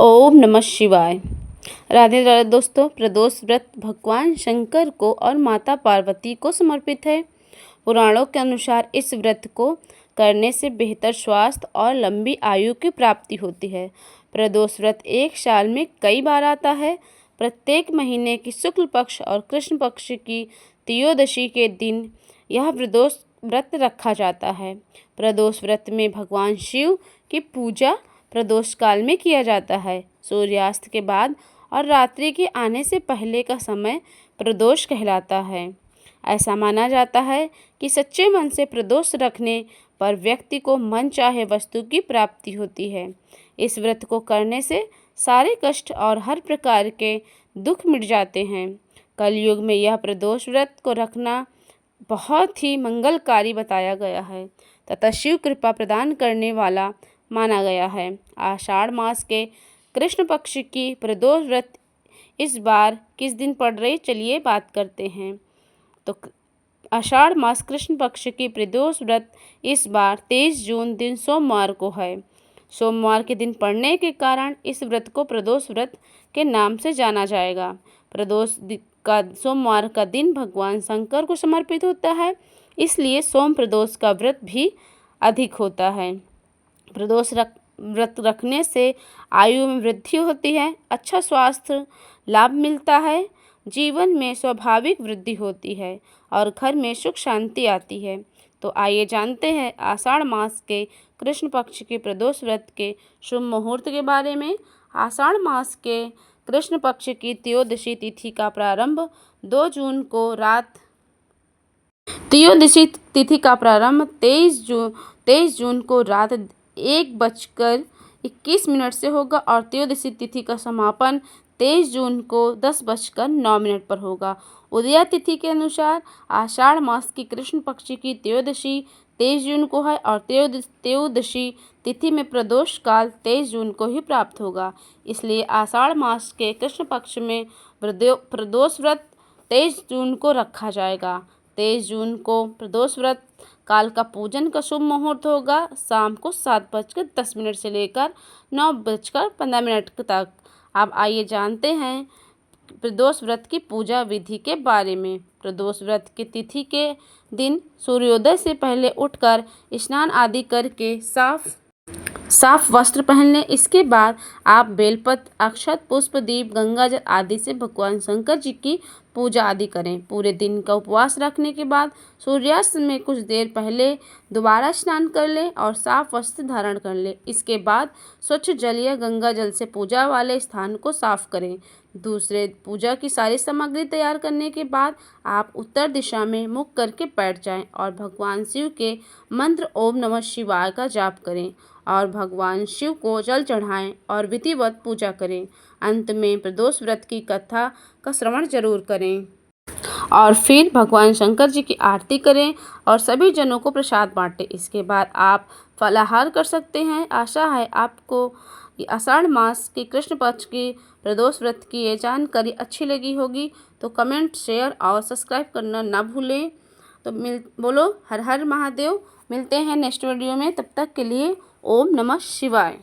ओम नमः शिवाय। राधे राधे दोस्तों। प्रदोष व्रत भगवान शंकर को और माता पार्वती को समर्पित है। पुराणों के अनुसार इस व्रत को करने से बेहतर स्वास्थ्य और लंबी आयु की प्राप्ति होती है। प्रदोष व्रत एक साल में कई बार आता है। प्रत्येक महीने की शुक्ल पक्ष और कृष्ण पक्ष की त्रयोदशी के दिन यह प्रदोष व्रत रखा जाता है। प्रदोष व्रत में भगवान शिव की पूजा प्रदोष काल में किया जाता है। सूर्यास्त के बाद और रात्रि के आने से पहले का समय प्रदोष कहलाता है। ऐसा माना जाता है कि सच्चे मन से प्रदोष रखने पर व्यक्ति को मन चाहे वस्तु की प्राप्ति होती है। इस व्रत को करने से सारे कष्ट और हर प्रकार के दुख मिट जाते हैं। कलयुग में यह प्रदोष व्रत को रखना बहुत ही मंगलकारी बताया गया है तथा शिव कृपा प्रदान करने वाला माना गया है। आषाढ़ मास के कृष्ण पक्ष की प्रदोष व्रत इस बार किस दिन पड़ रही, चलिए बात करते हैं। तो आषाढ़ मास कृष्ण पक्ष की प्रदोष व्रत इस बार 23 जून दिन सोमवार को है। सोमवार के दिन पड़ने के कारण इस व्रत को प्रदोष व्रत के नाम से जाना जाएगा। प्रदोष का सोमवार का दिन भगवान शंकर को समर्पित होता है, इसलिए सोम प्रदोष का व्रत भी अधिक होता है। प्रदोष व्रत रखने से आयु में वृद्धि होती है, अच्छा स्वास्थ्य लाभ मिलता है, जीवन में स्वाभाविक वृद्धि होती है और घर में सुख शांति आती है। तो आइए जानते हैं आषाढ़ मास के कृष्ण पक्ष के प्रदोष व्रत के शुभ मुहूर्त के बारे में। आषाढ़ मास के कृष्ण पक्ष की त्रयोदशी तिथि का प्रारंभ 2 जून को रात त्रयोदशी तिथि का प्रारंभ 23 जून को रात 1:21 से होगा और त्रयोदशी तिथि का समापन 23 जून को 10:09 पर होगा। उदया तिथि के अनुसार आषाढ़ मास की कृष्ण पक्ष की त्रयोदशी 23 जून को है और त्रयोदशी तिथि में प्रदोष काल 23 जून को ही प्राप्त होगा। इसलिए आषाढ़ मास के कृष्ण पक्ष में प्रदोष व्रत 23 जून को रखा जाएगा। 23 जून को प्रदोष व्रत काल का पूजन का शुभ मुहूर्त होगा शाम को 7:10 से लेकर 9:15 तक। अब आइए जानते हैं प्रदोष व्रत की पूजा विधि के बारे में। प्रदोष व्रत की तिथि के दिन सूर्योदय से पहले उठकर स्नान आदि करके साफ वस्त्र पहन लें। इसके बाद आप बेलपत्र, अक्षत, पुष्प, दीप, गंगाजल आदि से भगवान शंकर जी की पूजा आदि करें। पूरे दिन का उपवास रखने के बाद सूर्यास्त में कुछ देर पहले दोबारा स्नान कर लें और साफ वस्त्र धारण कर लें। इसके बाद स्वच्छ जल या गंगा जल से पूजा वाले स्थान को साफ करें। दूसरे पूजा की सारी सामग्री तैयार करने के बाद आप उत्तर दिशा में मुख करके बैठ जाएं और भगवान शिव के मंत्र ओम नमः शिवाय का जाप करें और भगवान शिव को जल चढ़ाएं और विधिवत पूजा करें। अंत में प्रदोष व्रत की कथा का श्रवण जरूर करें और फिर भगवान शंकर जी की आरती करें और सभी जनों को प्रसाद बांटें। इसके बाद आप फलाहार कर सकते हैं। आशा है आपको आषाढ़ मास की कृष्ण पक्ष की प्रदोष व्रत की ये जानकारी अच्छी लगी होगी। तो कमेंट, शेयर और सब्सक्राइब करना ना भूलें। तो बोलो हर हर महादेव। मिलते हैं नेक्स्ट वीडियो में, तब तक के लिए ओम नमः शिवाय।